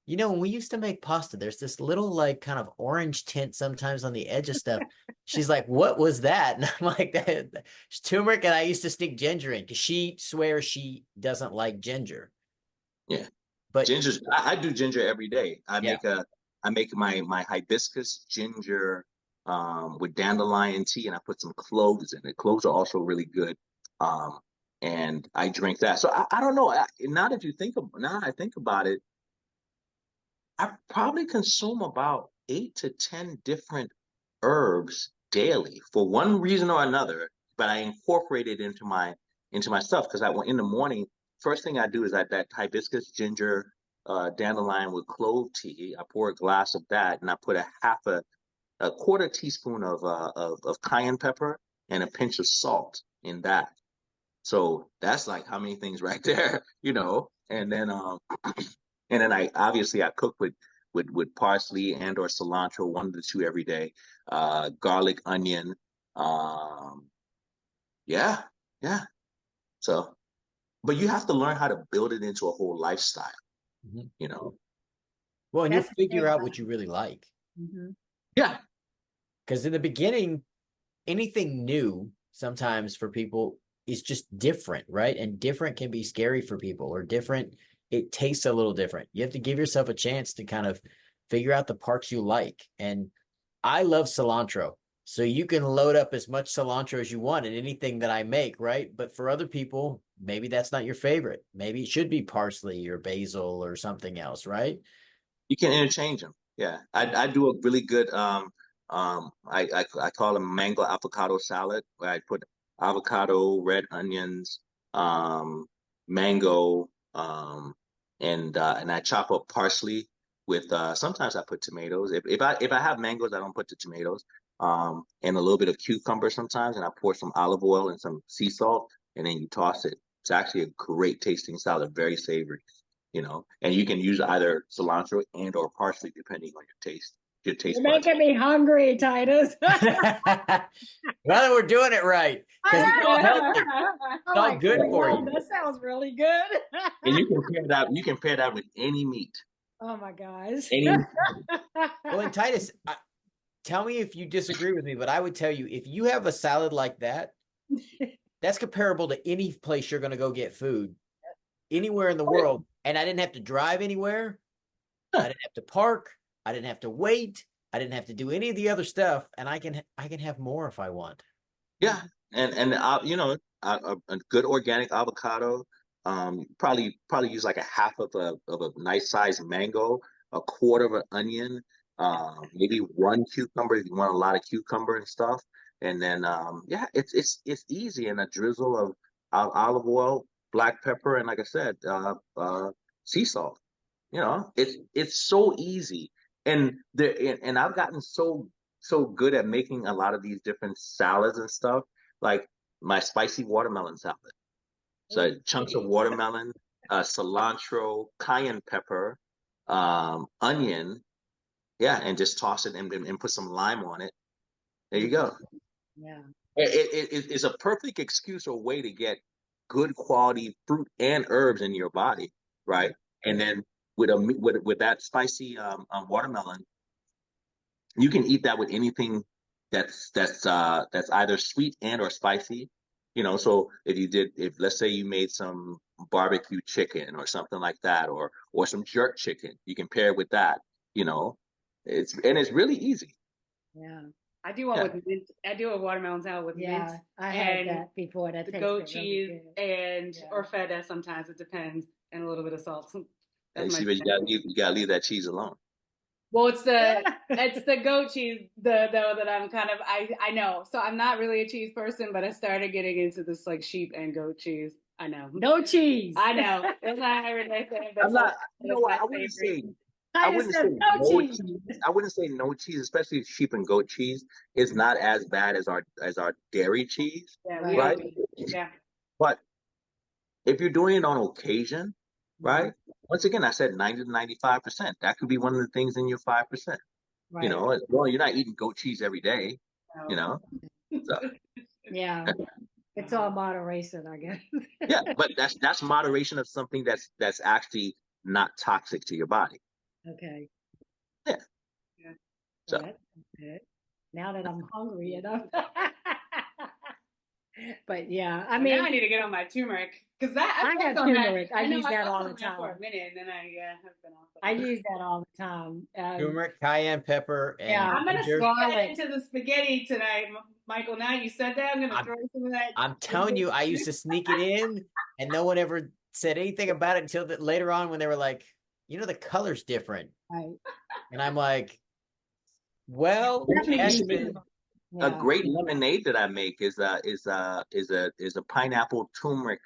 you know, when we used to make pasta, there's this little like kind of orange tint sometimes on the edge of stuff. She's like, what was that? And I'm like, it's turmeric, and I used to stick ginger in because she swears she doesn't like ginger. Yeah. But ginger, I do ginger every day. I Yeah. make my hibiscus ginger with dandelion tea, and I put some cloves in it. Cloves are also really good. And I drink that. So I don't know. Now that I think about it, I probably consume about 8 to 10 different herbs daily for one reason or another, but I incorporate it into my stuff because in the morning, first thing I do is that hibiscus ginger dandelion with clove tea. I pour a glass of that, and I put a quarter teaspoon of cayenne pepper and a pinch of salt in that. So that's like how many things right there, you know. And then I cook with parsley and or cilantro, one of the two every day. Garlic, onion. Um, yeah, yeah. So, but you have to learn how to build it into a whole lifestyle, you know? Well, and you'll That's the figure thing out about what you really like. Yeah. Because in the beginning, anything new sometimes for people is just different, right? And different can be scary for people, or different, it tastes a little different. You have to give yourself a chance to kind of figure out the parts you like. And I love cilantro. So you can load up as much cilantro as you want in anything that I make, right? But for other people, maybe that's not your favorite. Maybe it should be parsley or basil or something else, right? You can interchange them. Yeah, I do a really good I call them mango avocado salad, where I put avocado, red onions, mango, and I chop up parsley with sometimes I put tomatoes. If I have mangoes, I don't put the tomatoes. And a little bit of cucumber sometimes, and I pour some olive oil and some sea salt, and then you toss it. It's actually a great tasting salad, very savory, you know, and you can use either cilantro and or parsley depending on your taste You're buds. making me hungry, Titus. Now that we're doing it right, because it's all healthy. It's all good for you. That sounds really good. And you can pair that. You can pair that with any meat. Oh my gosh. Any. Well, and Titus, tell me if you disagree with me, but I would tell you, if you have a salad like that, that's comparable to any place you're going to go get food anywhere in the world. And I didn't have to drive anywhere. I didn't have to park. I didn't have to wait. I didn't have to do any of the other stuff. And I can have more if I want. Yeah, and you know, a good organic avocado. Probably use like a half of a nice sized mango, a quarter of an onion, maybe one cucumber if you want a lot of cucumber and stuff. And then yeah, it's easy, and a drizzle of olive oil, black pepper, and like I said, sea salt. You know, it's so easy, and I've gotten so good at making a lot of these different salads and stuff, like my spicy watermelon salad. So chunks of watermelon, cilantro, cayenne pepper, onion, yeah, and just toss it and put some lime on it. There you go. Yeah. It's a perfect excuse or way to get good quality fruit and herbs in your body, right? And then with that spicy watermelon, you can eat that with anything that's either sweet and or spicy. You know, so if let's say you made some barbecue chicken or something like that, or some jerk chicken, you can pair it with that. You know, it's really easy. Yeah. I do one Yeah. with mint. I do a watermelon salad with mint. I had and that before. That the tasted goat really cheese good. and Yeah. or feta sometimes, it depends, and a little bit of salt. And That's see, my but you gotta leave that cheese alone. Well, it's the goat cheese though that I'm kind of I know. So I'm not really a cheese person, but I started getting into this like sheep and goat cheese. I know. No cheese. I know. That's not everything. I'm not. You know That's what? my I wouldn't favorite. say. I Titus wouldn't said say no no cheese. cheese. I wouldn't say no cheese, especially sheep and goat cheese. It's not as bad as our dairy cheese, Yeah, Right. right? Yeah. But if you're doing it on occasion, right? Once again, I said 90 to 95%. That could be one of the things in your 5%. You Right. know, well, you're not eating goat cheese every day, you know. So, Yeah, it's all moderation, I guess. yeah, but that's moderation of something that's actually not toxic to your body. Okay. Yeah. Yeah. So Well, that's good. Now that I'm hungry, But yeah, I Well, mean, now I need to get on my turmeric because I I have focused on that. turmeric. I know use I that focused all the on that for time. a minute, and then I have been off. I use that all the time. Turmeric, cayenne pepper, and Yeah. I'm gonna ginger. stick that Garlic. into the spaghetti tonight, Michael. Now you said that, I'm gonna throw some of that. I'm telling you, I used to sneak it in, and no one ever said anything about it until later on when they were like, the color's different. Right. And I'm like, well, Definitely that's use been a Yeah. great lemonade that I make is a pineapple turmeric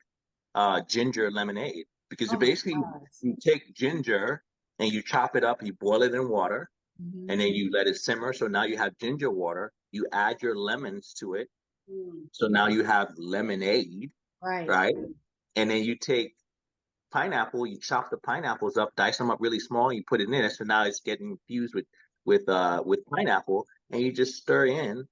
ginger lemonade, because you Oh my basically gosh. you take ginger and you chop it up, you boil it in water, Mhm. and then you let it simmer. So now you have ginger water. You add your lemons to it. So now you have lemonade, Right. right? And then you take pineapple, you chop the pineapples up, dice them up really small, you put it in there. So now it's getting infused with pineapple, and you just stir in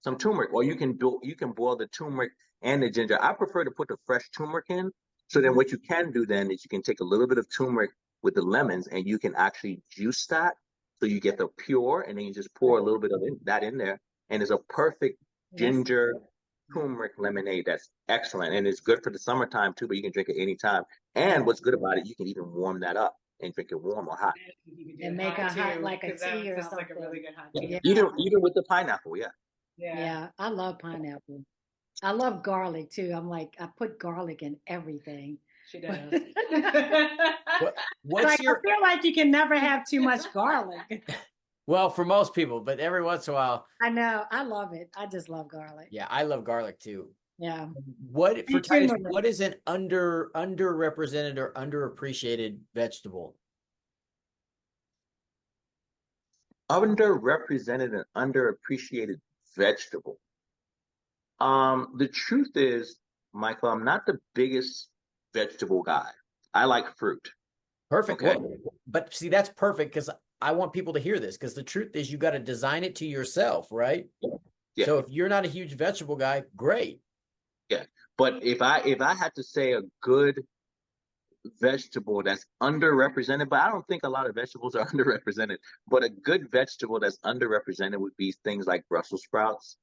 some turmeric, or you can boil the turmeric and the ginger. I prefer to put the fresh turmeric in. So then what you can do then is you can take a little bit of turmeric with the lemons, and you can actually juice that, so you get the pure, and then you just pour a little bit of that in there, and it's a perfect ginger turmeric lemonade that's excellent, and it's good for the summertime too. But you can drink it anytime. And what's good about it, you can even warm that up and drink it warm or hot. And make a hot, like a because that tea or sounds like a something. really good hot tea. Yeah. Even with the pineapple, yeah. Yeah, I love pineapple. I love garlic too. I'm like, I put garlic in everything. She does. what's Like, your I feel like you can never have too much garlic. well, for most people, but every once in a while, I know. I love it. I just love garlic. yeah, I love garlic too. Yeah. What for Me Titus, too. what is an underrepresented or underappreciated vegetable? Underrepresented and underappreciated vegetable. The truth is, Michael, I'm not the biggest vegetable guy. I like fruit. Perfect. Okay. Well, but see, that's perfect because I want people to hear this, because the truth is you got to design it to yourself, right? Yeah. So if you're not a huge vegetable guy, great. Yeah. But if I had to say a good vegetable that's underrepresented, but I don't think a lot of vegetables are underrepresented, but a good vegetable that's underrepresented would be things like Brussels sprouts,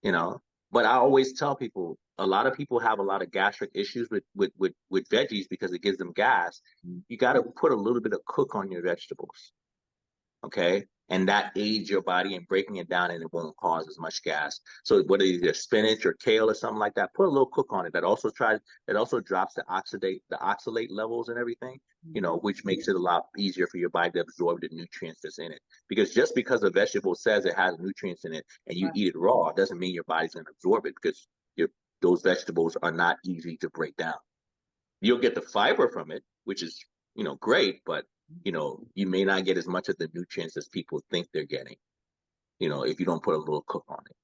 you know. But I always tell people, a lot of people have a lot of gastric issues with veggies because it gives them gas. You got to put a little bit of cook on your vegetables, okay? And that aids your body in breaking it down, and it won't cause as much gas. So whether it's spinach or kale or something like that, put a little cook on it. That also drops the oxalate levels and everything, which makes it a lot easier for your body to absorb the nutrients that's in it. Because just because a vegetable says it has nutrients in it and you eat it raw, doesn't mean your body's going to absorb it, because those vegetables are not easy to break down. You'll get the fiber from it, which is, great, but you may not get as much of the nutrients as people think they're getting, if you don't put a little cook on it.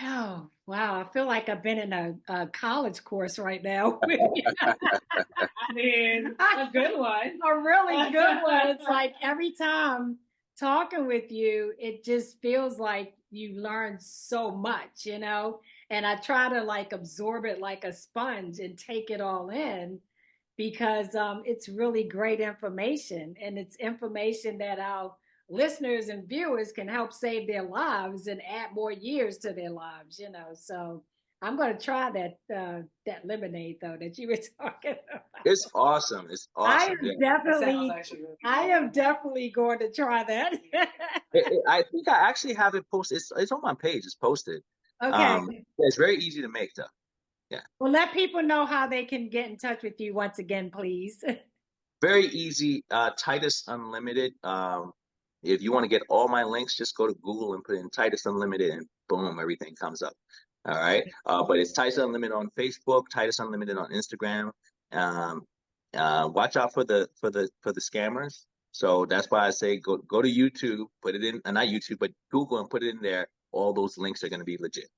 Wow. Wow. I feel like I've been in a college course right now. I mean, a good one. A really good one. It's like every time talking with you, it just feels like you learn so much, and I try to like absorb it like a sponge and take it all in, because it's really great information, and it's information that our listeners and viewers can help save their lives and add more years to their lives, So I'm going to try that lemonade though that you were talking about. It's awesome. It's awesome. I am definitely going to try that. I think I actually have it posted. It's on my page. It's posted. Okay. It's very easy to make though. Yeah. Well, let people know how they can get in touch with you once again, please. Very easy. Titus Unlimited. If you want to get all my links, just go to Google and put in Titus Unlimited, and boom, everything comes up. All right. But it's Titus Unlimited on Facebook, Titus Unlimited on Instagram. Watch out for the scammers. So that's why I say go to YouTube, put it in, not YouTube, but Google, and put it in there. All those links are going to be legit.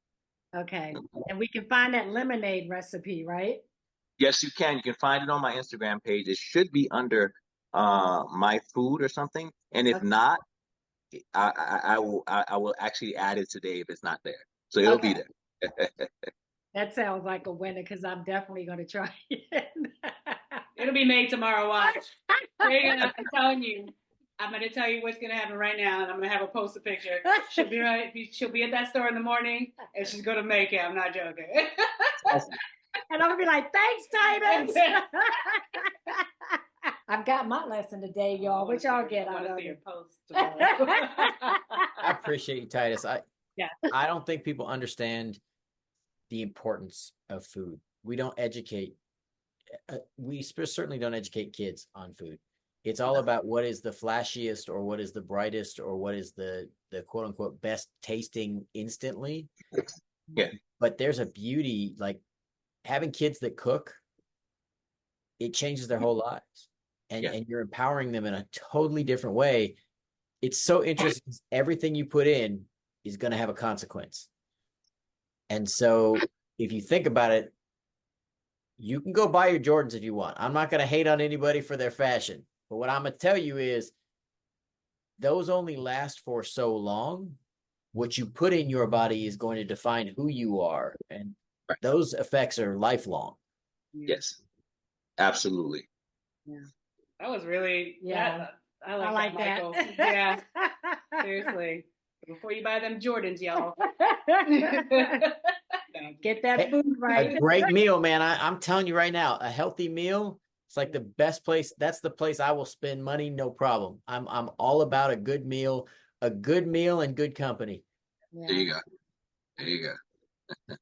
Okay. And we can find that lemonade recipe, right? Yes, you can. You can find it on my Instagram page. It should be under my food or something. And if not, I will actually add it today if it's not there. So it'll be Okay. there. That sounds like a winner because I'm definitely going to try it. It'll be made tomorrow. Watch. I'm telling you. I'm going to tell you what's going to happen right now, and I'm going to have her post a picture. She'll be right. She'll be at that store in the morning, and she's going to make it. I'm not joking. And I'm going to be like, thanks, Titus. I've got my lesson today, y'all. What y'all get out of it? I appreciate you, Titus. I don't think people understand the importance of food. We don't educate. We certainly don't educate kids on food. It's all about what is the flashiest or what is the brightest or what is the quote unquote best tasting instantly. Yeah. But there's a beauty, like having kids that cook, it changes their whole lives. And you're empowering them in a totally different way. It's so interesting. Everything you put in is going to have a consequence. And so if you think about it, you can go buy your Jordans if you want. I'm not going to hate on anybody for their fashion. But what I'm going to tell you is those only last for so long. What you put in your body is going to define who you are. And those effects are lifelong. Yes, absolutely. Yeah. That was really, I like that, Michael. that. Yeah, seriously. Before you buy them Jordans, y'all. Get that food right. A great meal, man. I'm telling you right now, a healthy meal, it's like the best place. That's the place I will spend money, no problem. I'm all about a good meal and good company. Yeah. There you go.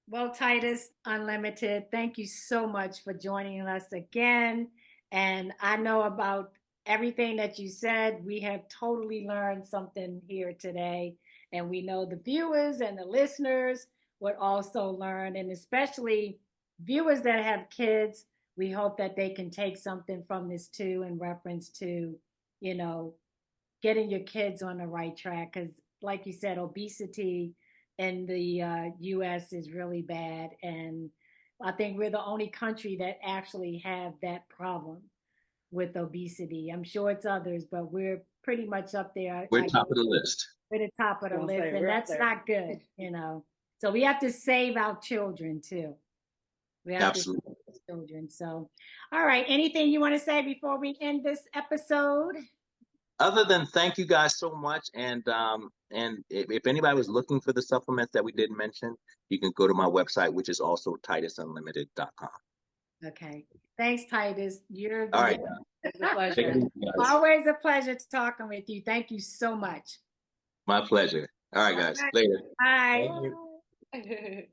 Well, Titus Unlimited, thank you so much for joining us again. And I know about everything that you said. We have totally learned something here today. And we know the viewers and the listeners would also learn, and especially viewers that have kids. We hope that they can take something from this too in reference to, getting your kids on the right track. Because like you said, obesity in the U.S. is really bad. And I think we're the only country that actually have that problem with obesity. I'm sure it's others, but we're pretty much up there. We're top of the list. We're the top of the list, and that's not good, So we have to save our children too. We have Absolutely. to save our children. So, all right. Anything you want to say before we end this episode? Other than thank you guys so much, and if anybody was looking for the supplements that we didn't mention, you can go to my website, which is also titusunlimited.com. Okay. Thanks, Titus. You're all right. It's a pleasure. Always a pleasure talking with you. Thank you so much. My pleasure. All right, guys. Later. Bye. Thank you.